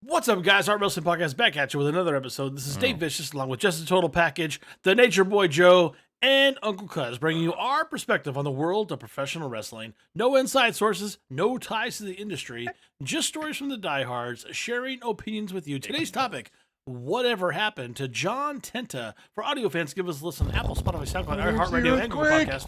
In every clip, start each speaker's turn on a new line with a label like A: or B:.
A: What's up, guys? Art Wrestling Podcast back at you with another episode. This is Dave Vicious, along with Jess the Total Package, the Nature Boy Joe, and Uncle Cuz, bringing you our perspective on the world of professional wrestling. No inside sources, no ties to the industry, just stories from the diehards, sharing opinions with you. Today's topic: whatever happened to John Tenta? For audio fans, give us a listen on Apple, Spotify, SoundCloud, iHeartRadio, and Google Podcast.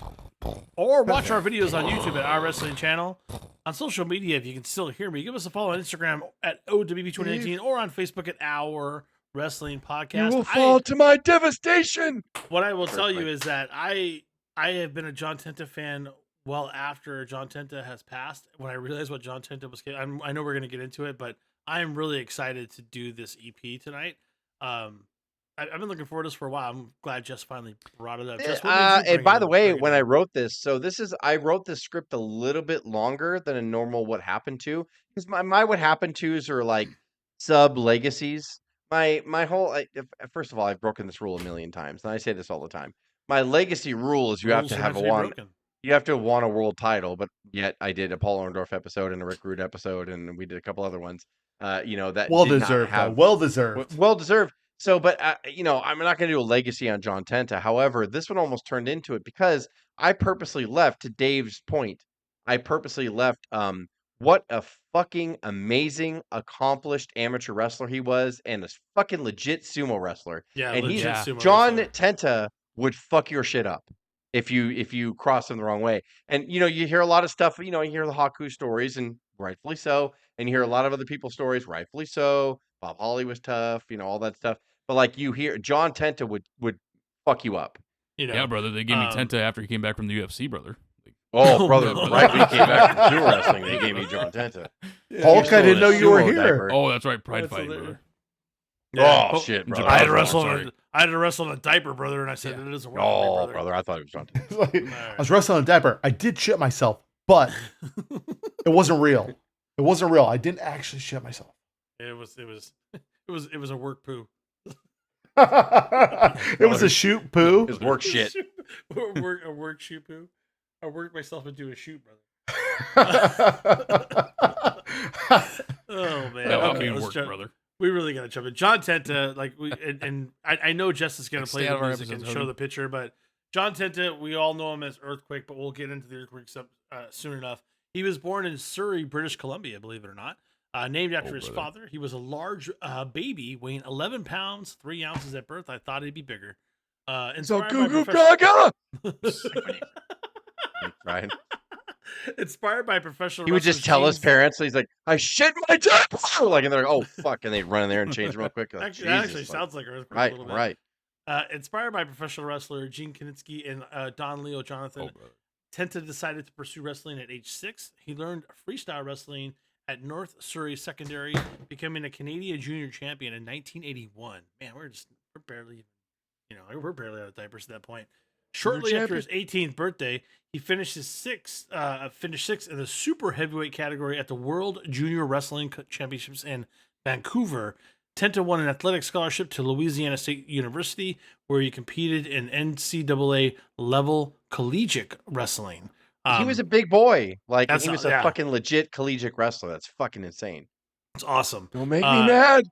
A: Or watch our videos on YouTube at our wrestling channel. On social media, if you can still hear me, give us a follow on Instagram at O.W.P 2019 or on Facebook at Our Wrestling Podcast.
B: You will fall to my devastation.
A: What I will tell you is that I have been a John Tenta fan well after John Tenta has passed. When I realized what John Tenta was, I know we're going to get into it, but I am really excited to do this EP tonight. I've been looking forward to this for a while. I'm glad Jess finally brought it up. Jess,
B: And by the way, when I wrote this, I wrote this script a little bit longer than a normal What Happened To, because my What Happened To's are like sub legacies. My whole first of all, I've broken this rule a million times, and I say this all the time. My legacy rule is you have to have you have to have won a world title, but yet I did a Paul Orndorff episode and a Rick Rude episode, and we did a couple other ones. That
C: well deserved.
B: Well deserved. So, but, I'm not going to do a legacy on John Tenta. However, this one almost turned into it because I purposely left, to Dave's point, what a fucking amazing, accomplished amateur wrestler he was, and a fucking legit sumo wrestler.
A: Yeah,
B: and
A: sumo
B: John
A: wrestler.
B: Tenta would fuck your shit up if you cross him the wrong way. And, you hear a lot of stuff, you hear the Haku stories, and rightfully so, and you hear a lot of other people's stories, rightfully so. Bob Holly was tough, all that stuff. But like you hear, John Tenta would fuck you up.
D: Yeah, brother. They gave me Tenta after he came back from the UFC, brother.
B: Brother, right when he came back from sumo wrestling, they gave me John Tenta.
C: Hulk, I didn't know you were here.
B: Diaper.
D: Oh, that's right, Pride Fight, brother.
B: Yeah. Shit, brother.
A: I had to wrestle in a diaper, brother, and I said it doesn't work.
B: Oh, brother, I thought it was John Tenta.
C: I was wrestling in a diaper. I did shit myself, but it wasn't real. It wasn't real. I didn't actually shit myself.
A: It was a work poo.
C: It was a shoot poo.
B: It was work shit.
A: a work shoot poo. I worked myself into a shoot, brother. Oh man!
D: No,
A: okay,
D: work, brother.
A: We really gotta jump in. John Tenta, I know Jess is gonna play the music and show the picture, but John Tenta, we all know him as Earthquake, but we'll get into the Earthquake stuff soon enough. He was born in Surrey, British Columbia, believe it or not. Named after his father. He was a large baby, weighing 11 pounds, 3 ounces at birth. I thought he'd be bigger.
B: So Goo Goo Gaga! Right.
A: Inspired by professional
B: He would just tell his parents, he's like, I shit my diaper! Like, and they're like, oh, fuck. And they'd run in there and change real quick. Like,
A: that actually sounds like Earthquake a little bit.
B: Right.
A: Inspired by professional wrestler Gene Kinitsky and Don Leo Jonathan, Tenta decided to pursue wrestling at age 6. He learned freestyle wrestling at North Surrey Secondary, becoming a Canadian junior champion in 1981. Man, we're barely out of diapers at that point. Shortly after his 18th birthday, he finished sixth in the super heavyweight category at the World Junior Wrestling Championships in Vancouver. Tenta won an athletic scholarship to Louisiana State University, where he competed in NCAA level collegiate wrestling.
B: He was a big boy. Like, he was a
A: fucking
B: legit collegiate wrestler. That's fucking insane.
A: It's awesome.
B: Don't make me mad.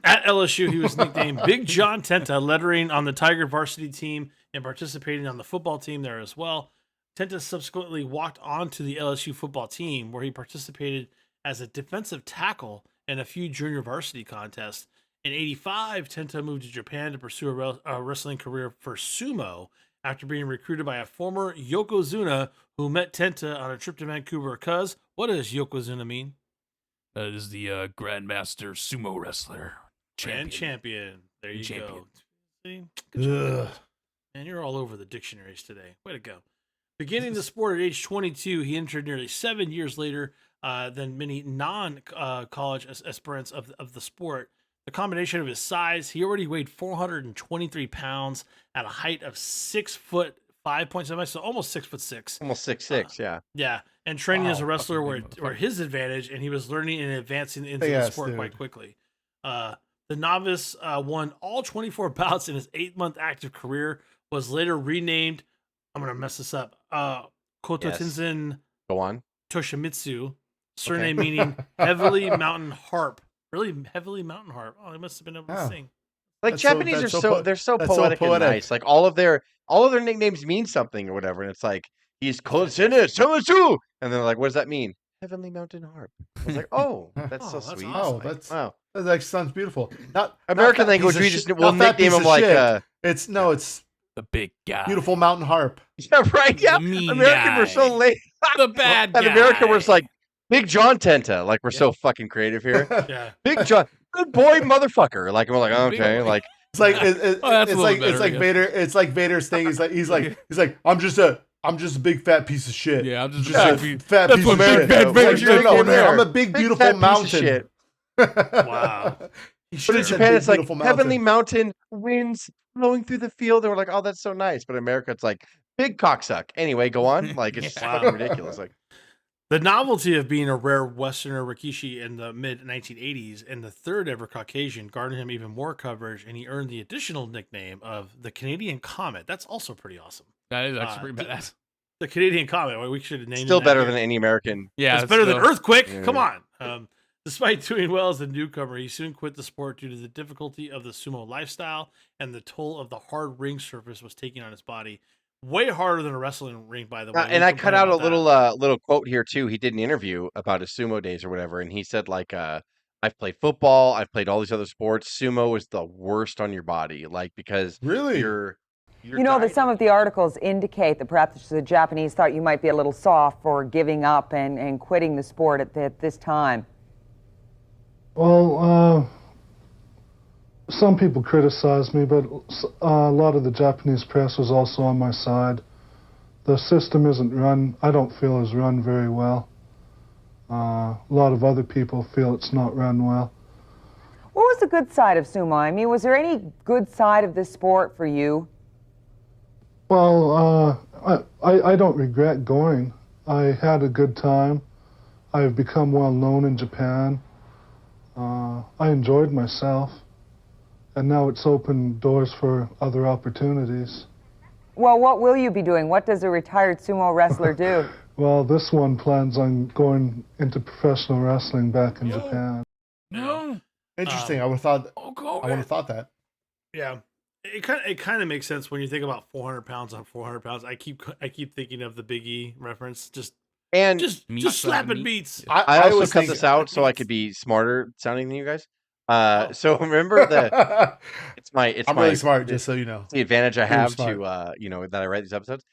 A: At LSU, he was nicknamed Big John Tenta, lettering on the Tiger varsity team and participating on the football team there as well. Tenta subsequently walked on to the LSU football team, where he participated as a defensive tackle in a few junior varsity contests. In 1985, Tenta moved to Japan to pursue a wrestling career for sumo after being recruited by a former Yokozuna who met Tenta on a trip to Vancouver. Cuz, what does Yokozuna mean?
D: That is the Grandmaster Sumo Wrestler.
A: Champion. There you go. See? Good job. Man, you're all over the dictionaries today. Way to go. Beginning the sport at age 22, he entered nearly 7 years later than many non-college aspirants of the sport. The combination of his size, he already weighed 423 pounds at a height of 6 foot 5.7, so almost 6'6".
B: Almost 6'6", yeah.
A: Yeah, and training as a wrestler were his advantage, and he was learning and advancing into the sport quite quickly. The novice won all 24 bouts in his 8-month active career, was later renamed, I'm going to mess this up, Kototinzen
B: Go on.
A: Toshimitsu, surname meaning Heavily Mountain Harp. really heavily mountain harp. Oh, they must have been able to sing.
B: Like
C: That's
B: Japanese
C: that's
B: are so they're so poetic and nice. Like all of their nicknames mean something or whatever. And it's like he's Konsene Samasu, and then like, what does that mean? Heavenly Mountain Harp. I was like, oh, that's so
A: that's
B: sweet.
A: awesome.
C: Oh,
B: Wow.
C: that actually sounds beautiful. Not
B: American
C: fat
B: language,
C: piece of
B: we just
C: shit-
B: will
C: not fat
B: nickname
C: piece
B: him
C: of
B: like
C: shit. It's
D: The big guy.
C: beautiful mountain harp.
B: yeah, right. Yeah.
D: The mean
B: American,
D: guy.
B: we're so late.
D: The bad guy.
B: And American, we're just like Big John Tenta. Like we're so fucking creative here.
A: Yeah.
B: Big John, good boy, motherfucker. Like we're like, okay,
D: boy.
B: like
C: It's like
D: that's a
C: it's
D: little
C: like
D: better,
C: it's
D: I
C: like
D: guess.
C: Vader. It's like Vader's thing. He's like I'm just a big fat piece of shit.
D: Yeah, I'm just
C: a
D: a big
C: fat
D: that's
C: piece
D: what
C: of
D: big
C: shit.
D: fat Vader
C: Like,
D: shit
C: no,
B: came there.
C: I'm a big beautiful
B: fat piece of
C: mountain.
B: shit.
A: Wow.
B: But in Japan, it's like heavenly mountain, winds blowing through the field. And we're like, oh, that's so nice. But in America, it's like big cocksuck. Anyway, go on. Like it's just fucking ridiculous. Like
A: The novelty of being a rare Westerner Rikishi in the mid 1980s and the third ever Caucasian garnered him even more coverage, and he earned the additional nickname of the Canadian Comet. That's also pretty awesome.
D: That is actually pretty badass.
A: The Canadian Comet. Well, we should have named
B: still
A: it that
B: better
A: here.
B: than any American.
D: Yeah,
A: It's better than Earthquake.
B: Yeah.
A: Come on. Despite doing well as a newcomer, he soon quit the sport due to the difficulty of the sumo lifestyle and the toll of the hard ring surface was taking on his body. Way harder than a wrestling ring, by the way.
B: And I cut out a little quote here too. He did an interview about his sumo days or whatever, and he said like, "I've played football, I've played all these other sports. Sumo is the worst on your body, like because
C: Really?
B: you're
E: You know that some of the articles indicate that perhaps the Japanese thought you might be a little soft for giving up and quitting the sport at this time.
F: Well, some people criticized me, but a lot of the Japanese press was also on my side. The system isn't run, I don't feel is run very well. A lot of other people feel it's not run well.
E: What was the good side of sumo? I mean, was there any good side of this sport for you?
F: Well, I don't regret going. I had a good time. I've become well known in Japan. I enjoyed myself. And now it's opened doors for other opportunities.
E: Well, what will you be doing? What does a retired sumo wrestler do?
F: Well, this one plans on going into professional wrestling back in Japan.
D: No.
C: Interesting. I would have thought.
D: Oh,
C: I would have thought that.
A: Yeah. It kind of makes sense when you think about 400 pounds on 400 pounds. I keep thinking of the Big E reference. Just slapping beats.
B: I also
C: always
B: cut
C: think-
B: this out so I could be smarter sounding than you guys. So remember the
C: I'm really smart, just so you know.
B: the advantage I
C: Really
B: have
C: smart.
B: to that I write these episodes.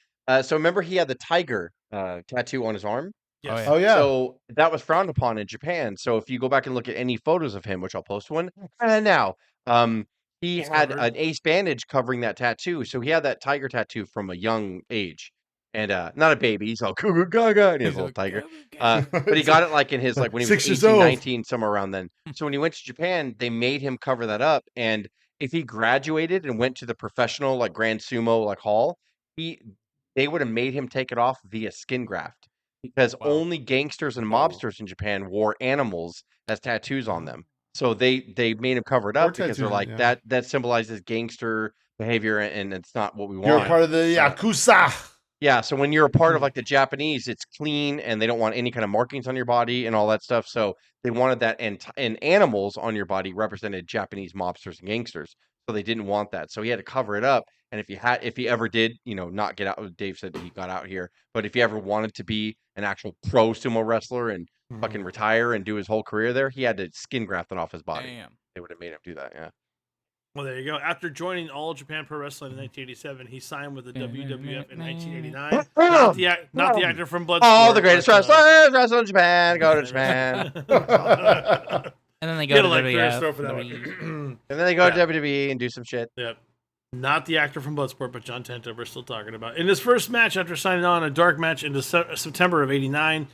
B: So remember he had the tiger tattoo on his arm.
A: Yes.
C: Oh yeah.
B: So that was frowned upon in Japan. So if you go back and look at any photos of him, which I'll post one now, he
A: It's
B: had
A: covered.
B: an ace bandage covering that tattoo. So he had that tiger tattoo from a young age. And not a baby, he's all goo gaga, and he has a little tiger. But he got it like in his when he was
C: 6 years
B: 18,
C: old.
B: 19, somewhere around then. So when he went to Japan, they made him cover that up. And if he graduated and went to the professional like Grand Sumo hall, they would have made him take it off via skin graft because only gangsters and mobsters in Japan wore animals as tattoos on them. So they made him cover it up because they're
C: tattoos,
B: like
C: yeah.
B: that symbolizes gangster behavior and it's not what we want.
C: You're part of the Yakuza.
B: Yeah, so when you're a part of like the Japanese, it's clean and they don't want any kind of markings on your body and all that stuff. So they wanted that, and animals on your body represented Japanese mobsters and gangsters. So they didn't want that. So he had to cover it up. And if he ever did, not get out, Dave said that he got out here, but if he ever wanted to be an actual pro sumo wrestler and fucking retire and do his whole career there, he had to skin graft it off his body.
D: Damn.
B: They would have made him do that. Yeah.
A: Well, there you go. After joining All Japan Pro Wrestling in 1987, he signed with the WWF in 1989. Not the actor from Bloodsport.
B: Oh, the greatest
A: but,
B: wrestlers wrestle in Japan. Go to Japan.
D: And then they
A: Get
D: go
A: a
D: to
A: like
D: WWF.
A: Chris throw for that one.
B: And then they go to WWE and do some shit.
A: Yep. Not the actor from Bloodsport, but John Tenta we're still talking about. In his first match after signing on a dark match in September of 89,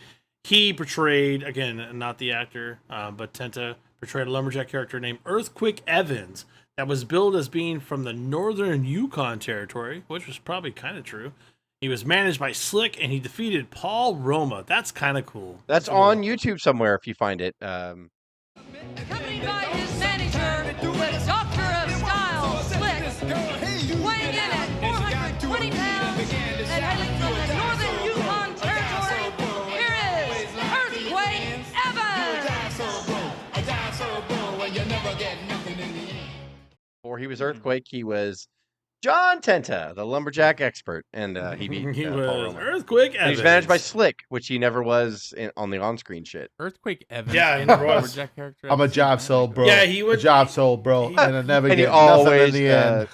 A: he portrayed, again, not the actor, but Tenta portrayed a lumberjack character named Earthquake Evans that was billed as being from the northern Yukon territory, which was probably kind of true. He was managed by Slick, and he defeated Paul Roma. That's kind of cool.
B: That's on YouTube somewhere if you find it.
G: Accompanied by his manager, the Doctor of Style, Slick, weighing in at 420 pounds and hailing from the northern Yukon territory, here is Earthquake Evans!
B: he was Earthquake, he was John Tenta, the lumberjack expert, and he beat
A: He
B: Paul
A: was
B: Roma.
A: Earthquake
B: And
A: Evans.
B: he's managed by Slick, which he never was on the on-screen shit.
D: Earthquake Evans.
A: Yeah,
D: and
A: he
D: a
A: was.
D: lumberjack character.
C: I'm a
D: at the same
C: job
D: time?
C: sold, bro.
A: Yeah, he would-
C: A job sold, bro,
A: he-
C: and I never
B: And he
C: get nothing
B: always,
C: in the end.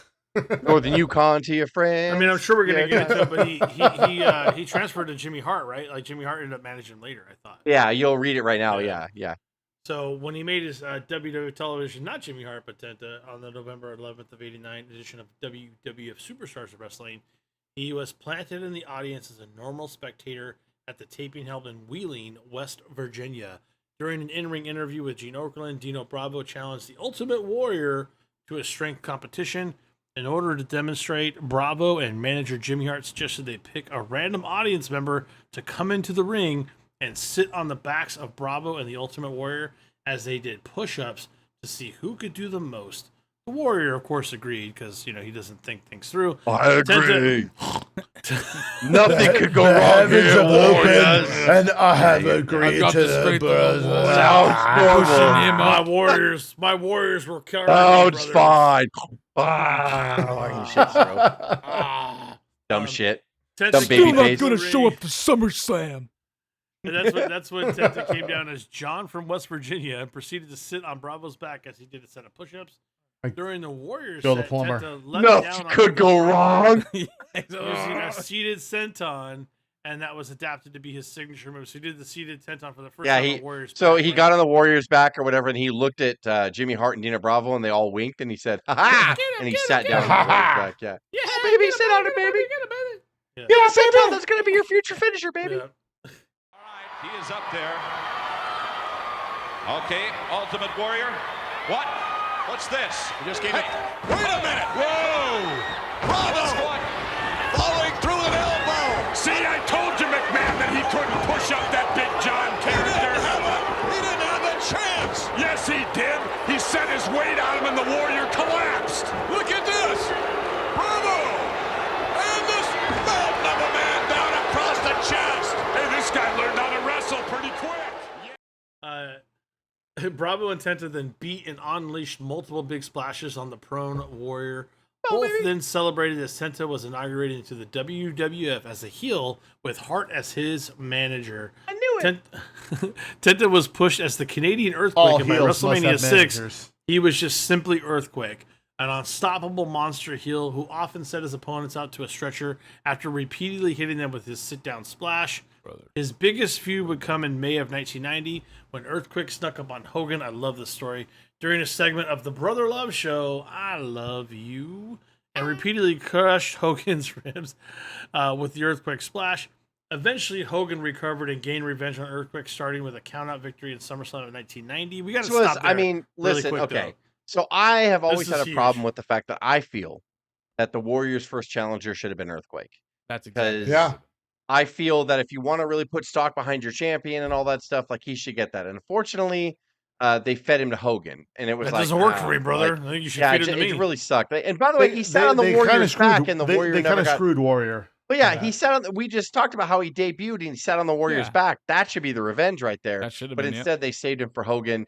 B: Northern Yukon to your friends.
A: I mean, I'm sure we're gonna
B: Yeah,
A: get into it, but he transferred to Jimmy Hart, right? Like Jimmy Hart ended up managing him later, I thought.
B: Yeah, you'll read it right now.
A: Yeah.
B: Yeah.
A: So when he made his WWF television, not Jimmy Hart, but Tenta, on the November 11th of '89 edition of WWF Superstars of Wrestling, he was planted in the audience as a normal spectator at the taping held in Wheeling, West Virginia. During an in-ring interview with Gene Okerlund, Dino Bravo challenged the Ultimate Warrior to a strength competition. In order to demonstrate, Bravo and manager Jimmy Hart suggested they pick a random audience member to come into the ring and sit on the backs of Bravo and the Ultimate Warrior as they did push-ups to see who could do the most. The Warrior, of course, agreed because, he doesn't think things through.
B: I
A: agree.
B: Nothing could go
C: The
B: wrong
C: heavens
B: here,
C: have opened,
B: Warriors.
C: and I have agreed
D: got
C: to
D: the
C: the
D: strength of a warrior.
B: Sounds
D: Pushing
B: normal.
D: him
A: My
D: up.
A: Warriors were carrying
B: Oh,
A: me,
B: it's
A: brothers.
B: fine. Ah, shit, bro.
A: Ah.
B: Dumb shit.
A: Tenta
B: Dumb
A: came
B: baby
D: Still
A: into
D: not
B: face.
A: the
D: gonna show
A: ring,
D: up to SummerSlam.
A: and that's when Tenta came down as John from West Virginia and proceeded to sit on Bravo's back as he did a set of push-ups. During the Warriors
C: Joe the
A: set,
C: plumber.
A: Tenta let
B: Nothing
A: down on
B: could
A: the
B: go wrong.
A: using a seated senton, and that was adapted to be his signature move. So he did the seated senton for the first
B: Yeah,
A: time on Warriors.
B: So
A: back,
B: he
A: right?
B: got on the Warriors' back or whatever, and he looked at Jimmy Hart and Dina Bravo, and they all winked, and he said, "Ha ha!" And he sat down on the Warriors' back. Yeah,
A: Yeah,
B: oh, baby, sit on it, baby. Yeah, sit down. That's gonna be your future finisher, baby.
A: Yeah.
H: All right, he is up there. Okay, Ultimate Warrior. What? What's this? He just gave it. Wait a minute! Whoa! Bravo! Following through an elbow. See, I told you, McMahon, that he couldn't push up that Big John character. He didn't have a chance. Yes, he did. He set his weight on him, and the Warrior collapsed. Look at this. Bravo! And this mountain of a man down across the chest. Hey, this guy learned how to wrestle pretty quick.
A: Bravo and Tenta then beat and unleashed multiple big splashes on the prone Warrior. Both then celebrated as Tenta was inaugurated into the WWF as a heel with Hart as his manager.
B: I knew it.
A: Tenta was pushed as the Canadian Earthquake,
C: All
A: and by
C: heels must
A: WrestleMania
C: have
A: 6,
C: managers.
A: he was just simply Earthquake, an unstoppable monster heel who often set his opponents out to a stretcher after repeatedly hitting them with his sit-down splash. His biggest feud would come in May of 1990 when Earthquake snuck up on Hogan. I love this story. During a segment of the Brother Love Show, I Love You, and repeatedly crushed Hogan's ribs with the Earthquake splash. Eventually, Hogan recovered and gained revenge on Earthquake, starting with a countout victory in SummerSlam of 1990. We got to stop there.
B: I mean,
A: really
B: listen,
A: quick,
B: okay.
A: though.
B: So I have always
A: This
B: had
A: is
B: a problem
A: huge.
B: with the fact that I feel that the Warriors' first challenger should have been Earthquake.
D: That's exactly.
B: Because
C: Yeah.
B: I feel that if you want to really put stock behind your champion and all that stuff, like he should get that. And unfortunately, they fed him to Hogan, and it was
A: That
B: like
A: doesn't work for me, brother.
B: like,
A: I think you should
B: yeah,
A: feed it
B: it,
A: to me.
B: it really sucked. And by the way, he sat on the
C: kinda
B: Warrior's back,
C: screwed-
B: and the
C: they,
B: Warrior
C: they
B: never
C: kind of
B: got.
C: screwed Warrior.
B: But yeah,
C: Yeah.
B: he sat on. We just talked about how he debuted, and he sat on the Warrior's
D: Yeah.
B: back. That should be the revenge right there.
D: That should have
B: But
D: been.
B: instead, they saved him for Hogan.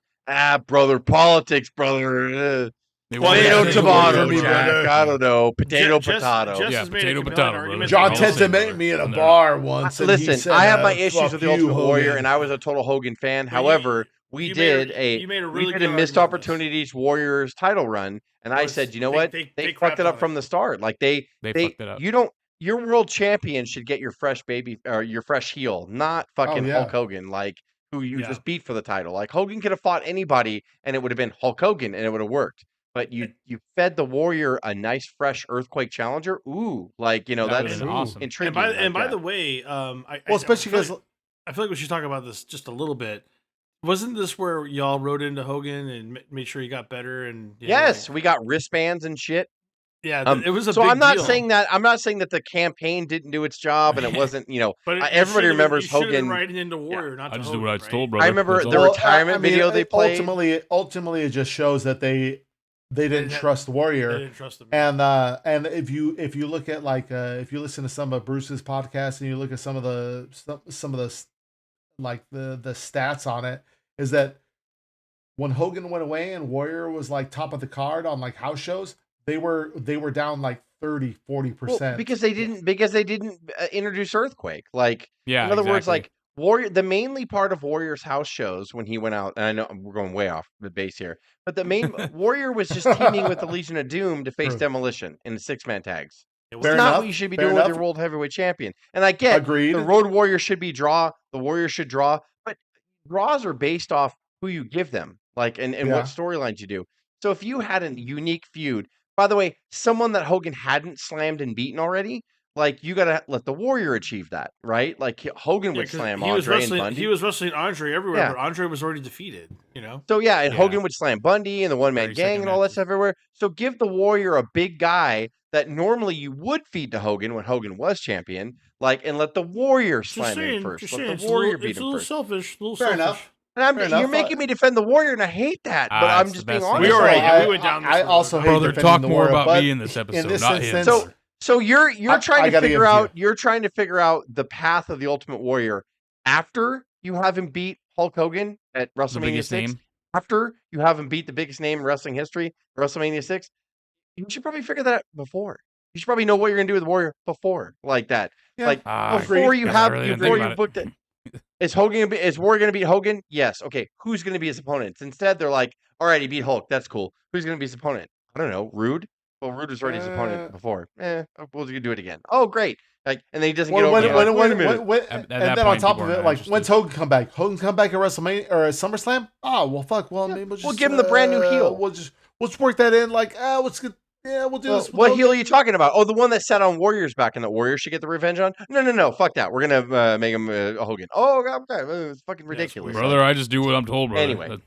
B: Brother, politics, brother.
D: They
C: Well,
D: wanted
C: yeah,
B: Tomato,
C: they
D: to-
B: tomato,
C: wanted to-
B: Jack. I don't know. Potato,
A: Jess
B: potato.
A: has
D: Yeah,
A: made a
D: potato,
A: compelling
D: potato,
A: argument.
D: brother.
C: John
D: All the
C: Tenta
D: same,
C: met
D: brother.
C: me in a
D: No.
C: bar once. And he
B: Listen,
C: said,
B: I have my issues
C: "Fuck
B: with the
C: you,
B: Ultimate Warrior,
C: Hogan."
B: and I was a total Hogan fan.
A: But
B: However, we
A: you
B: did
A: made a really
B: we did
A: good
B: a missed
A: argument on this.
B: opportunities Warriors title run, and I
A: Was
B: said, you know
A: they-
B: what?
A: they
B: They
A: crapped
B: fucked it
A: on
B: up from
A: it.
B: the start. Like they
D: fucked it up.
B: You don't. Your world champion should get your fresh baby or your fresh heel, not fucking
C: yeah.
B: Hulk Hogan, like who you
A: Yeah.
B: just beat for the title. Like Hogan could have fought anybody, and it would have been Hulk Hogan, and it would have worked. But you fed the Warrior a nice fresh Earthquake challenger. Ooh, like
D: That
B: that's
D: would've been awesome.
B: intriguing.
A: And by
B: like,
A: the way, I
C: especially
A: I feel
C: because
A: like, I feel like we should talk about this just a little bit. Wasn't this where y'all rode into Hogan and made sure he got better? And
B: yes, we got wristbands and shit.
A: yeah, it was a
B: So
A: big
B: I'm not
A: deal.
B: saying that the campaign didn't do its job and it wasn't,
A: But
B: everybody rememers
A: you should've been
B: Hogan.
A: riding into Warrior, not
D: I
A: to
D: just
A: Hogan,
D: do what I was
A: right?
D: told, brother.
B: I remember
D: That's
B: the
D: all.
B: retirement video they played.
C: Ultimately, it just shows that they didn't trust Warrior.
A: They didn't trust him.
C: And if you look at if you listen to some of Bruce's podcasts and you look at some of the like the stats on it, is that when Hogan went away and Warrior was like top of the card on like house shows, they were down like 30-40%.
B: Because they didn't introduce Earthquake. Like,
D: Yeah,
B: in other words,
D: exactly.
B: like Warrior, the mainly part of Warrior's house shows when he went out, and I know we're going way off the base here, but the main Warrior was just teaming with the Legion of Doom to face
C: True.
B: Demolition in the 6-man tags.
A: It
B: That's
A: was
B: not what you should be doing with your World Heavyweight Champion. And I get
C: Agreed.
B: the Road Warrior should be draw, the Warrior should draw, but draws are based off who you give them, like, and what storylines you do. So if you had a unique feud, by the way, someone that Hogan hadn't slammed and beaten already, like, you gotta let the Warrior achieve that, right? Like, Hogan would
A: 'cause
B: slam
A: he was
B: Andre and
A: wrestling.
B: Bundy.
A: He was wrestling Andre everywhere,
B: Yeah.
A: but Andre was already defeated. You know.
B: So yeah, and
D: Yeah.
B: Hogan would slam Bundy and the one-man
D: 30-second
B: gang and all that
D: matches.
B: stuff everywhere. So give the Warrior a big guy that normally you would feed to Hogan when Hogan was champion, like, and let the Warrior slam him first. Let the Warrior beat
A: it's a
B: him
A: little
B: first.
A: selfish. A little
C: Fair
A: selfish.
C: enough.
B: And
C: Fair enough.
B: you're making me defend the Warrior, and I hate that. But
D: Ah,
B: I'm
D: it's
B: just
D: the
B: being
D: best
B: honest.
A: We already
C: I,
A: we went down. This
C: I
A: road.
C: also hate
D: Brother,
C: defending
D: talk
C: the
D: more
C: Warrior,
D: about
C: but
D: me in this episode,
C: this
D: not him.
C: instance,
B: So you're
C: I
B: trying to
C: gotta give
B: figure
C: it to
B: out you're trying to figure out the path of the Ultimate Warrior after you have him beat Hulk Hogan at
D: The
B: WrestleMania
D: biggest
B: 6.
D: name.
B: After you have him beat the biggest name in wrestling history, WrestleMania 6. You should probably figure that out before. You should probably know what you're gonna do with the Warrior before, like that.
C: Yeah.
B: Like
D: Ah,
B: before you
D: guess I
B: have
D: really didn't
B: before
D: think
B: you
D: about
B: booked it. Is Warrior gonna beat Hogan? Yes. Okay. Who's gonna be his opponent? Instead, they're like, all right, he beat Hulk. That's cool. Who's gonna be his opponent? I don't know. Rude. Well, Rude was already his opponent before. We'll just do it again. Oh, great. Like, and then he doesn't get over. Wait a minute.
D: At
C: and
D: that
C: then on
D: point,
C: top
D: people
C: of
D: are
C: it,
D: not
C: like,
D: interested.
C: when's Hogan come back? Hogan come back at WrestleMania or at SummerSlam? Oh, well, fuck. Well, maybe we'll just
B: give him the brand new heel.
C: We'll just work that in. Like, let's get. Yeah, we'll do this.
B: What heel are you talking about? Oh, the one that sat on Warrior's back and the Warrior should get the revenge on? No. Fuck that. We're gonna make him a Hogan. Oh, okay. It's fucking ridiculous.
D: Brother, I just do what I'm told, brother.
B: Anyway.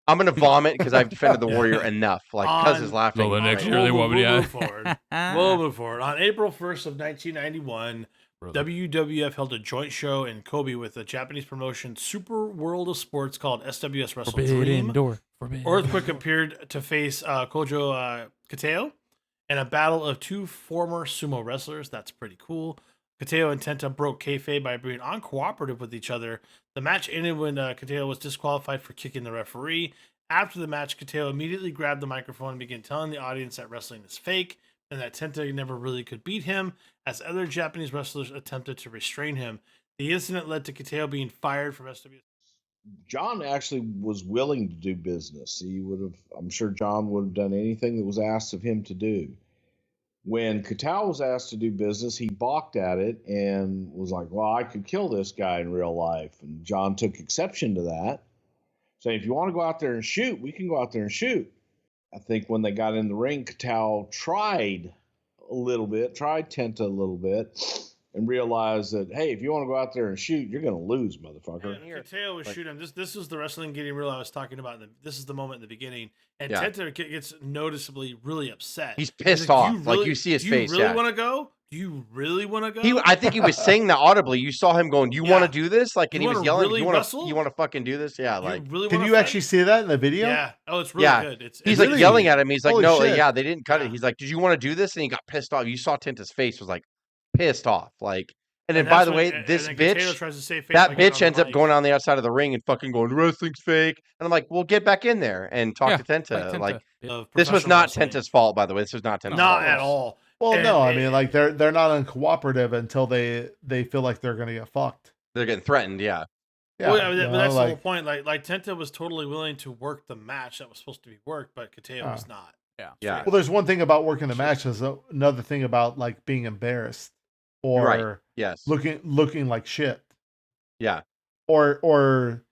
B: I'm gonna vomit because I've defended the Warrior enough. Like, Cuz is laughing.
D: Well, the next year
A: We'll
D: they want me
A: move
D: to.
A: forward. We'll move forward. On April 1st of 1991, WWF held a joint show in Kobe with the Japanese promotion Super World of Sports called SWS Wrestle Dream. Earthquake appeared to face Kojo Kateo in a battle of two former sumo wrestlers. That's pretty cool. Kateo and Tenta broke kayfabe by being uncooperative with each other. The match ended when Kateo was disqualified for kicking the referee. After the match, Kateo immediately grabbed the microphone and began telling the audience that wrestling is fake and that Tenta never really could beat him, as other Japanese wrestlers attempted to restrain him. The incident led to Kateo being fired from SWS.
I: John actually was willing to do business. I'm sure John would have done anything that was asked of him to do. When Katao was asked to do business, he balked at it and was like, well, I could kill this guy in real life. And John took exception to that, saying, if you want to go out there and shoot, we can go out there and shoot. I think when they got in the ring, Katao tried Tenta a little bit, and realized that, hey, if you want to go out there and shoot, you're going to lose, motherfucker.
A: Kateo was shooting him. This was the wrestling getting real I was talking about. This is the moment in the beginning. And Tenta gets noticeably really upset.
B: He's pissed off. Like, you see his face.
A: Do you really want to go? Do you really want to go?
B: I think he was saying that audibly. You saw him going, do you want to do this? Like, and he was yelling,
A: really
B: you want to fucking do this? Yeah, like.
C: Can you actually see that in the video?
A: Yeah. Oh, it's really good.
B: He's like
A: really,
B: yelling at him. He's like,
C: holy
B: no,
C: shit.
B: yeah, they didn't cut it. He's like, did you want to do this? And he got pissed off. You saw Tenta's face was like pissed off. Like, and then by the way, this bitch, that bitch ends up going on the outside of the ring and fucking going, wrestling's fake. And I'm like, well, get back in there and talk to Tenta. Like, this was not Tenta's fault, by the way. This was not Tenta's fault.
A: Not at all.
C: Well, no, I mean, like, they're not uncooperative until they feel like they're gonna get fucked.
B: They're getting threatened, yeah.
A: Yeah, well, but that's the whole point. Like Tenta was totally willing to work the match that was supposed to be worked, but Kateo was not.
B: Yeah.
C: Well, there's one thing about working the match. There's another thing about like being embarrassed or looking like shit.
B: Yeah.
C: Or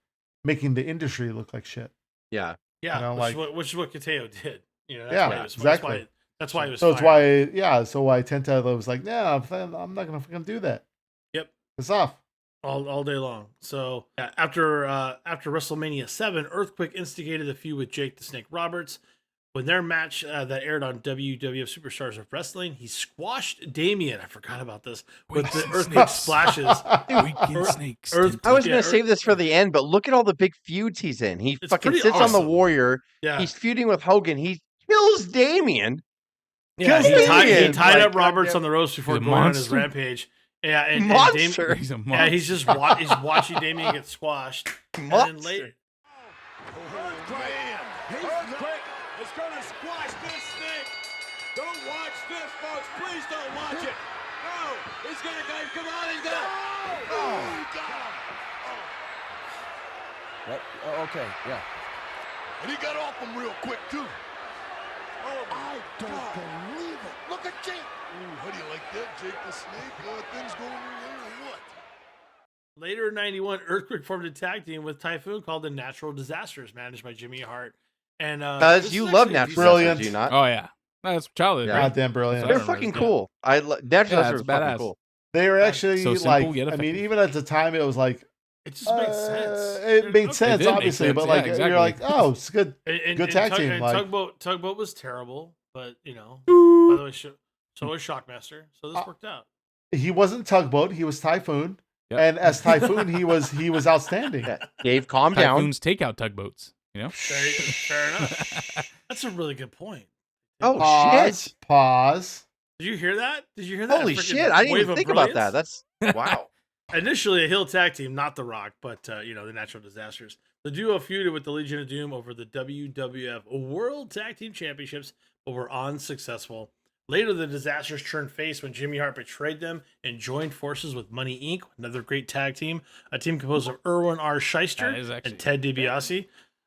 C: making the industry look like shit.
B: Yeah.
A: Yeah.
C: You know,
A: which is what Kateo did. You know,
C: exactly.
A: That's why he was.
C: So
A: fired.
C: so why Tenta was like, nah, I'm not gonna fucking do that.
A: Yep.
C: It's off.
A: All day long. So after WrestleMania 7, Earthquake instigated a feud with Jake the Snake Roberts. When their match that aired on WWF Superstars of Wrestling, he squashed Damien. I forgot about this with the Earthquake splashes.
D: Snakes.
B: I was going to save this for the end, but look at all the big feuds he's in. He fucking sits on the Warrior.
A: Yeah.
B: He's feuding with Hogan. He kills Damien.
A: Yeah, he tied up Roberts on the ropes before going on his rampage. Yeah, and
B: monster.
D: He's a monster.
A: Yeah, he's just he's watching Damien get squashed.
B: Monster.
A: And then later,
H: Earthquake is going to squash this thing. Don't watch this, folks. Please don't watch it. No. He's going to go. Come on. He's going to. Oh, he got him.
J: Okay, yeah.
H: And he got off him real quick, too. Oh, I don't believe it. Look at Jake. Ooh, how do you like that, Jake the Snake? Things going on there or what?
A: Later in 91, Earthquake formed a tag team with Typhoon called the Natural Disasters, managed by Jimmy Hart. And
B: you love Natural Disasters, do you not?
D: Oh yeah, that's childhood.
C: Yeah. Goddamn brilliant.
B: They're fucking cool. Natural Disasters are fucking cool.
C: They were actually
D: So simple, yet
C: I mean,
D: effective.
C: even at the time, it was like
A: it just made sense.
C: It made sense,
D: did make
C: obviously,
D: sense,
C: but
D: yeah,
C: like
D: exactly.
C: you're like, oh, it's good,
A: And
C: good tag team.
A: And
C: Like,
A: Tugboat was terrible, but by the way, so was Shockmaster. So this worked out.
C: he wasn't Tugboat, he was Typhoon,
D: Yep.
C: and as Typhoon, he was outstanding.
B: Dave, calm down.
D: Typhoon's takeout tugboats.
A: Fair enough. That's a really good point.
B: Oh shit!
C: Pause.
A: Did you hear that?
B: Holy
A: Freaking
B: shit! I didn't
A: wave
B: even
A: of
B: think about
A: brilliance?
B: that. That's wow.
A: Initially a heel tag team, not The Rock, but the Natural Disasters. The duo feuded with the Legion of Doom over the WWF World Tag Team Championships, but were unsuccessful. Later, the Disasters turned face when Jimmy Hart betrayed them and joined forces with Money Inc., another great tag team, a team composed of Erwin R. Shyster and Ted DiBiase.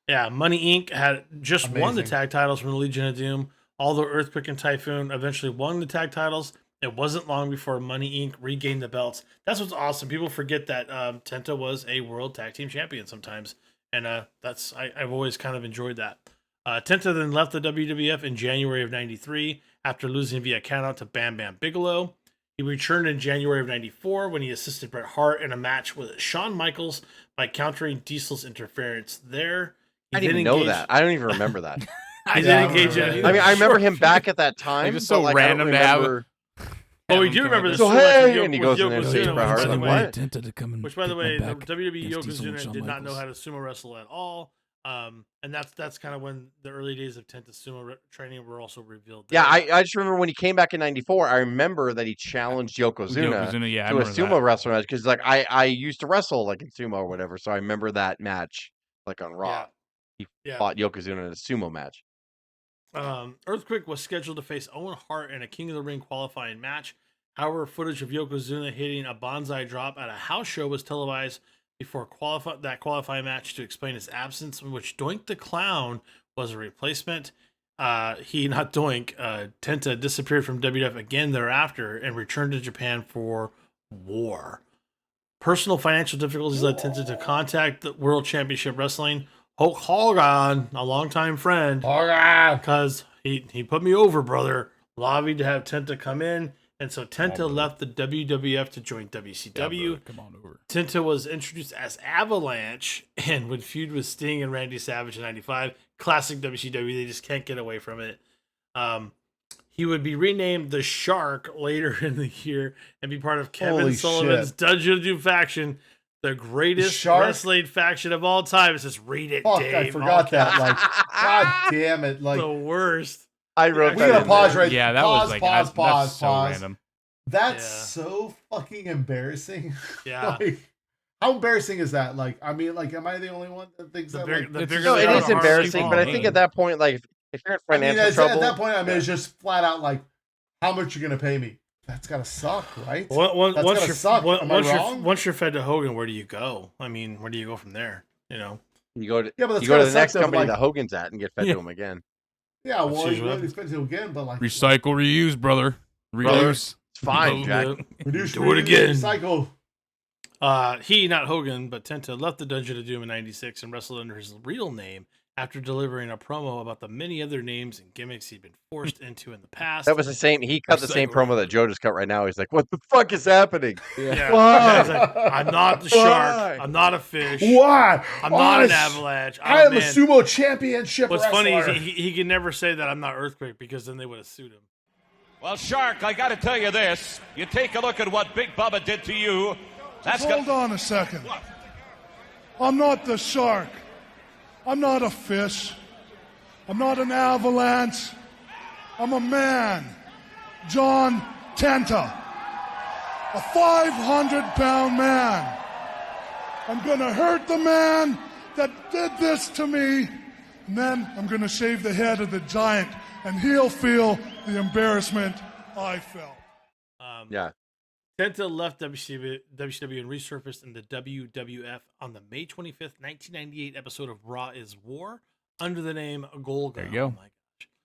A: Yeah, Money Inc. had just won the tag titles from the Legion of Doom, although Earthquake and Typhoon eventually won the tag titles. It wasn't long before Money Inc. regained the belts. That's what's awesome. People forget that Tenta was a world tag team champion sometimes, and I've always kind of enjoyed that. Tenta then left the WWF in January of '93 after losing via countout to Bam Bam Bigelow. He returned in January of '94 when he assisted Bret Hart in a match with Shawn Michaels by countering Diesel's interference there.
B: I didn't even know that. I don't even remember that.
A: He didn't engage in.
B: I mean, I remember him back at that time.
D: Just so random to have.
A: Oh, we do remember this.
B: So hey, and he goes in there and says
A: Yokozuna,
B: Bret Hart. Like, what?
D: Which,
A: by the way, the WWE Yokozuna did not know how to sumo wrestle at all. And that's kind of when the early days of Tenta sumo training were also revealed.
B: Yeah, I just remember when he came back in '94. I remember that he challenged Yokozuna to a sumo wrestler match because, like, I used to wrestle like in sumo or whatever, so I remember that match like on Raw. He fought Yokozuna in a sumo match.
A: Earthquake was scheduled to face Owen Hart in a King of the Ring qualifying match. However, footage of Yokozuna hitting a bonsai drop at a house show was televised before that qualifying match to explain his absence, in which Doink the Clown was a replacement. Tenta disappeared from WWF again thereafter and returned to Japan for war. Personal financial difficulties led Tenta to contact the World Championship Wrestling. Hulk Hogan, a longtime friend, because he put me over, brother, lobbied to have Tenta come in. And so Tenta left the WWF to join WCW.
D: Yeah, come on over.
A: Tenta was introduced as Avalanche and would feud with Sting and Randy Savage in '95. Classic WCW. They just can't get away from it. He would be renamed the Shark later in the year and be part of Kevin Sullivan's Dungeon of Doom faction, the greatest wrestling faction of all time. It says, read it, Dave.
C: I forgot that. Like, God damn it. Like,
A: the worst.
B: I wrote
C: we gotta pause right there.
D: Yeah, that was like
C: pause.
D: So random.
C: That's so fucking embarrassing.
A: Yeah.
C: Like, how embarrassing is that? Like, I mean, like, am I the only one that thinks that? Like,
B: no, it is embarrassing, but I think at that point, like, if you're in financial trouble,
C: at that point, I mean, it's just flat out like, how much you gonna pay me? That's gotta suck, right?
A: Once you're fed to Hogan, where do you go? I mean, where do you go from there? You know,
B: you go to the next company that Hogan's at and get fed to him again.
C: Yeah, well, you really fed to him again, but like
D: recycle, reuse, brother. Reuse.
B: It's fine, Jack.
C: Reduce,
A: do it again.
C: Recycle.
A: He, not Hogan, but Tenta left the Dungeon of Doom in '96 and wrestled under his real name after delivering a promo about the many other names and gimmicks he'd been forced into in the past.
B: That was the same. He cut the same promo that Joe just cut right now. He's like, "What the fuck is happening?"
A: Yeah. Why? He's like, I'm not the shark. I'm not a fish.
C: Why?
A: I'm not an avalanche.
C: I am a sumo championship
A: What's
C: wrestler.
A: funny is he can never say that I'm not Earthquake because then they would have sued him.
H: Well, Shark, I got to tell you this. You take a look at what Big Bubba did to you.
F: Hold on a second. What? I'm not the shark. I'm not a fish. I'm not an avalanche. I'm a man. John Tenta. A 500-pound man. I'm going to hurt the man that did this to me. And then I'm going to shave the head of the giant and he'll feel the embarrassment I felt.
B: Yeah.
A: Tenta left WCW and resurfaced in the WWF on the May 25th, 1998 episode of Raw is War under the name Golga.
D: There you go.
A: Oh my gosh.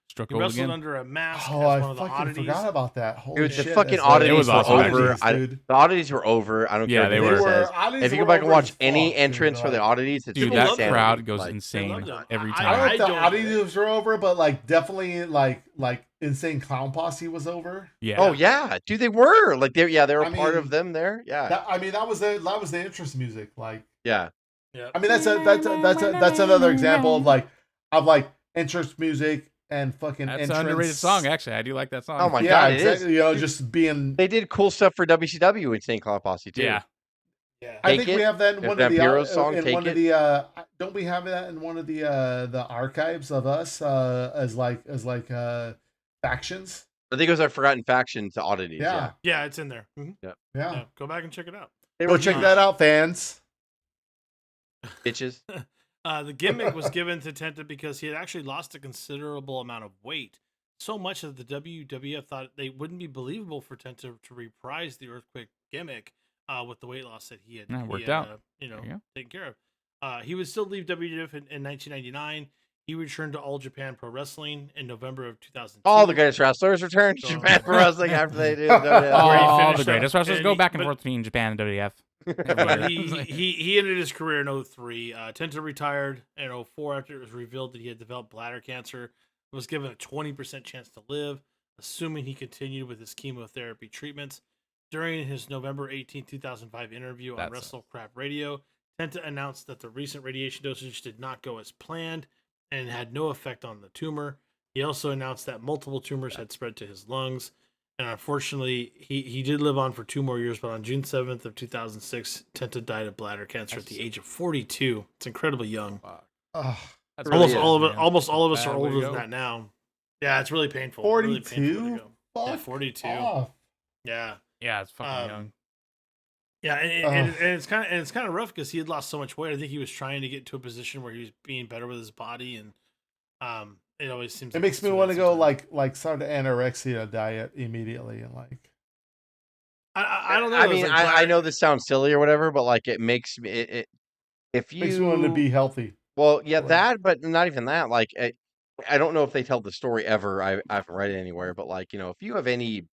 D: Struck
A: He
D: gold
A: wrestled
D: again.
A: under a mask
C: Oh,
A: as
C: I
A: one of the
C: fucking
A: oddities.
C: forgot about that. Holy
B: Dude,
C: shit,
B: the fucking
C: that's
B: oddities
D: It was
B: were
D: awesome.
B: over.
C: Dude.
B: The oddities were over. I don't
D: Yeah,
B: care
D: they
B: what
D: were.
B: anyone says.
C: Oddities
B: If you go
C: were
B: back and
C: over
B: watch
C: as
B: any
C: fuck,
B: entrance
C: dude,
B: for the
C: like-
B: oddities, it's
D: Dude,
A: People
D: that
A: love them.
D: crowd goes
B: Like,
D: insane
A: love them.
D: every
A: I-
C: I don't know
D: time.
C: if the
A: don't
C: oddities were over, but like definitely like Insane Clown Posse was over.
D: Yeah.
B: Oh yeah, dude, they were like they were
C: I
B: part of
C: mean,
B: them there. Yeah,
C: That was the entrance music. Like,
B: yeah.
A: Yeah.
C: I mean, that's another example of like entrance music and fucking
D: That's
C: entrance.
D: an underrated song, actually. I do like that song.
B: Oh my
C: Yeah,
B: god, it
C: exactly.
B: is.
C: You know,
B: Dude,
C: just being.
B: they did cool stuff for WCW in St. Cloud Posse too.
D: Yeah.
A: Yeah.
C: I
B: Take
C: think
B: It,
C: we have that in
B: if
C: one
B: that
C: of the
B: Heroes song,
C: in
B: Take
C: one
B: It.
C: of the don't we have that in one of the archives of us as factions?
B: I think it was our Forgotten Faction to oddities. Yeah,
A: Yeah, it's in there. Mhm.
C: Yeah.
A: Yeah, go back and check it out.
B: they
C: Go
B: were
C: check
B: huge,
C: that out, fans.
B: bitches.
A: The gimmick was given to Tenta because he had actually lost a considerable amount of weight. So much that the WWF thought they wouldn't be believable for Tenta to reprise the Earthquake gimmick with the weight loss that he had,
D: Worked out.
A: you know,
D: There you go.
A: taken care of. He would still leave WWF in 1999. He returned to All Japan Pro Wrestling in November of 2002.
B: All the greatest wrestlers returned to
A: So-
B: Japan Pro Wrestling after they did.
A: Where he
D: All
A: finished
D: the
A: up,
D: greatest wrestlers
A: and
D: go
A: he-
D: back and
A: but-
D: forth between Japan and WWF.
A: But he ended his career in 03. Tenta retired in 04 after it was revealed that he had developed bladder cancer. Was given a 20% chance to live, assuming he continued with his chemotherapy treatments. During his November 18, 2005 interview on WrestleCrap Radio, Tenta announced that the recent radiation dosage did not go as planned and had no effect on the tumor. He also announced that multiple tumors had spread to his lungs. And unfortunately, he did live on for 2 more years, but on June 7th of 2006, Tenta died of bladder cancer at the age of 42. It's incredibly young.
C: Ugh,
D: That's
B: Really
A: Almost
B: is,
A: all of it.
D: man.
A: Almost all of us
D: Bad
A: are
D: way to
A: older than
D: go.
A: that now. Yeah, it's really painful. Really painful way to
C: 42?
A: go. Yeah,
C: Fuck
A: 42.
C: off.
A: Yeah,
D: Yeah, it's fucking young.
A: yeah, and it's kind of rough because he had lost so much weight. I think he was trying to get to a position where he was being better with his body, and it always seems.
C: It
A: like
C: makes
A: it's
C: me
A: too
C: want to
A: late
C: go
A: sometimes.
C: like start an anorexia diet immediately and like.
A: I don't know.
B: I
A: it was
B: mean,
A: like
B: I
A: bladder-
B: know this sounds silly or whatever, but like it makes me if you
C: Makes me want to be healthy.
B: well, yeah,
C: Like-
B: that, but not even that. Like, I don't know if they tell the story ever. I haven't read it anywhere, but like, if you have any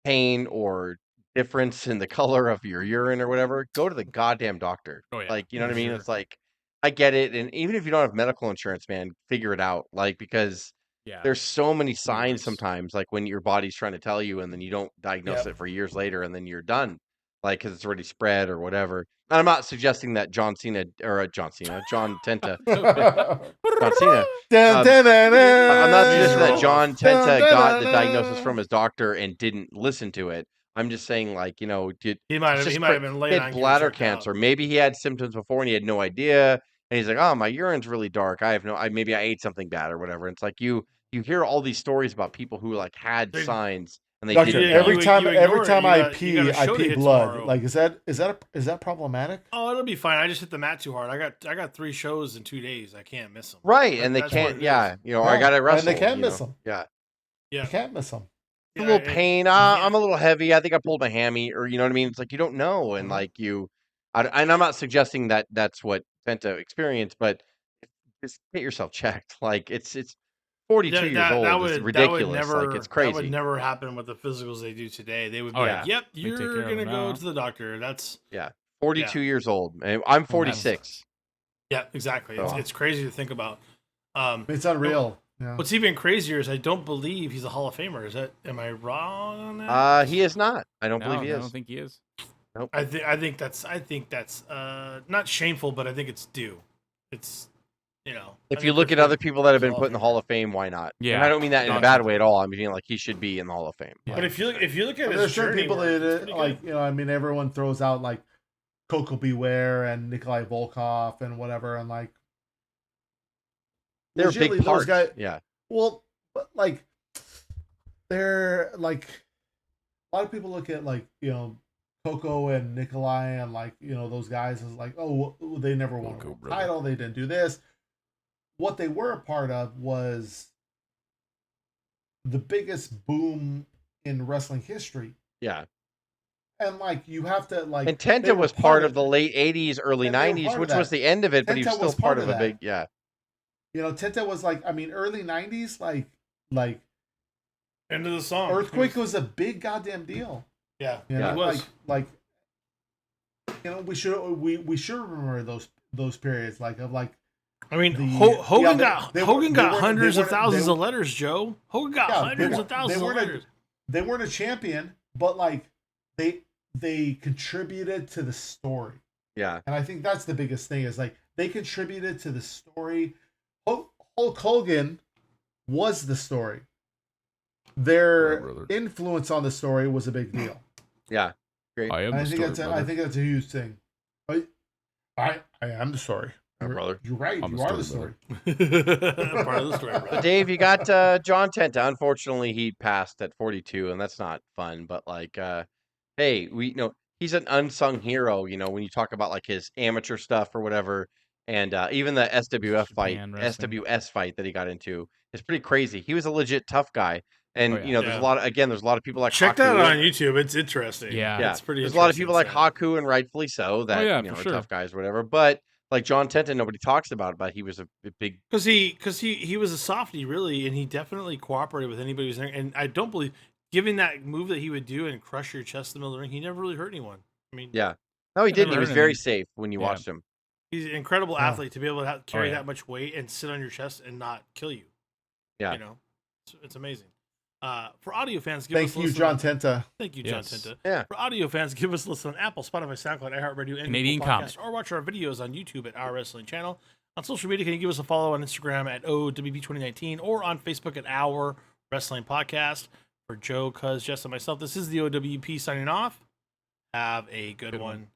B: pain or difference in the color of your urine or whatever, go to the goddamn doctor.
D: Oh, yeah,
B: Like, you know what I
D: for
B: mean?
D: sure.
B: It's like, I get it, and even if you don't have medical insurance, man, figure it out. Like, because
D: Yeah.
B: there's so many signs
D: Numerous.
B: sometimes, like when your body's trying to tell you, and then you don't diagnose
A: Yep.
B: it for years later, and then you're done, like because it's already spread or whatever. And I'm not suggesting that John Tenta, John Cena.
C: Dun,
B: I'm
C: dun, dun,
B: not suggesting that
A: Roll
B: John
A: off.
B: Tenta
C: Dun,
B: got the
C: dun,
B: diagnosis
C: dun.
B: from his doctor and didn't listen to it. I'm just saying, like,
A: He might
B: it's
A: have.
B: just
A: He might have been
B: he
A: laying on
B: had
A: getting
B: bladder
A: checked out.
B: cancer. Maybe he had symptoms before and he had no idea. And he's like, "Oh, my urine's really dark. Maybe I ate something bad or whatever." And it's like you hear all these stories about people who like had
A: They-
B: signs and they
C: Doctor,
B: didn't.
A: Yeah,
C: every
A: you
C: time
A: ignore it.
C: I
A: You got a
C: pee,
A: show
C: I
A: to
C: pee
A: hit
C: blood.
A: tomorrow.
C: Like, is that problematic?
A: Oh, it'll be fine. I just hit the mat too hard. I got 3 shows in 2 days. I can't miss them.
B: Right, and they
A: That's what
B: can't.
A: it
B: Yeah,
A: is.
B: or I
C: Yeah,
B: got to
C: and
B: wrestle.
C: they can't
B: you
C: miss
B: know?
C: them.
B: Yeah,
A: Yeah.
C: You can't miss them.
B: a little pain.
A: you can't.
B: I'm a little heavy. I think I pulled my hammy, or you know what I mean. It's like you don't know, and like and I'm not suggesting that that's what Tenta experienced, but just get yourself checked. Like it's 42 years old. It's ridiculous. Like it's crazy.
A: That would never happen with the physicals they do today. They would be
D: Oh,
A: like,
D: yeah.
A: "Yep,
D: They take
A: you're
D: care of
A: gonna
D: them
A: go
D: now.
A: to the doctor." That's
B: 42 years old. And I'm 46.
A: yeah, exactly.
B: So-
A: It's crazy to think about.
C: It's unreal. Yeah.
A: What's even crazier is I don't believe he's a Hall of Famer. Am I wrong on that?
B: He is not. I don't
D: No,
B: believe he
D: I
B: is.
D: don't think he is.
A: I think that's not shameful, but I think it's due. It's I
B: If
A: think
B: you look
A: for
B: at other
A: sure
B: people that have
A: he's a
B: been put in the Hall of Fame, why not? And
D: Yeah.
B: I don't mean that in a
D: Not-
B: bad way at all. I mean like he should be in the Hall of Fame.
A: But if you look at his
C: There's certain
A: journey
C: people
A: work, it's
C: that
A: pretty
C: like
A: good.
C: I mean, everyone throws out like Coco Beware and Nikolai Volkov and whatever, and like
B: They're
C: legitimately,
B: big parts.
C: those guys.
B: Yeah.
C: Well, but like they're like a lot of people look at like Coco and Nikolai and like those guys as like, oh, they never won a
D: Coco,
C: world
D: brother.
C: title, they didn't do this. What they were a part of was the biggest boom in wrestling history.
B: Yeah.
C: And like you have to like,
B: And Tenta was part of the late 80s, early 90s, which was the end of it, but he was still part of a big, yeah.
C: You know, Tenta was like, I mean, early 90s, like
A: end of the song.
C: Earthquake was a big goddamn deal.
A: Yeah,
C: you know,
A: it was.
C: Like you know, we should remember those periods
A: I mean, Hogan got hundreds of thousands of letters, Joe. Hogan got hundreds of thousands of letters.
C: They weren't a champion, but like they contributed to the story.
B: Yeah.
C: And I think that's the biggest thing is like they contributed to the story. Hulk Hogan was the story. Their influence on the story was a big deal.
B: Yeah. Great.
C: I think that's a huge thing. I am the story.
B: Brother.
C: You're right. You are the story.
A: Part of the story, brother.
B: Dave, you got John Tenta. Unfortunately, he passed at 42, and that's not fun. But like, hey, he's an unsung hero. You know, when you talk about like his amateur stuff or whatever, and even the SWS fight that he got into is pretty crazy. He was a legit tough guy. And there's a lot of people like
A: check
B: Haku.
A: that out on YouTube. It's interesting.
B: Yeah,
A: it's pretty.
B: There's a lot of people like Haku, and rightfully so, that are tough guys, or whatever. But like John Tenta, nobody talks about it, but he was a big
A: because he was a softie really, and he definitely cooperated with anybody who's there. And I don't believe, given that move that he would do and crush your chest in the middle of the ring, he never really hurt anyone. I mean,
B: yeah, no, he didn't. He was very safe when you watched him.
A: He's an incredible athlete to be able to carry that much weight and sit on your chest and not kill you.
B: Yeah,
A: you know, it's amazing. For audio fans,
C: thank you, John Tenta.
A: Thank you, John Tenta.
B: Yeah.
A: For audio fans, give us a listen on Apple, Spotify, SoundCloud, iHeartRadio, and
D: Canadian
A: Google Podcasts, or watch our videos on YouTube at Our Wrestling Channel. On social media, can you give us a follow on Instagram at O.W.P 2019 or on Facebook at Our Wrestling Podcast? For Joe, Cuz, Jess, and myself, this is the O.W.P signing off. Have a good one.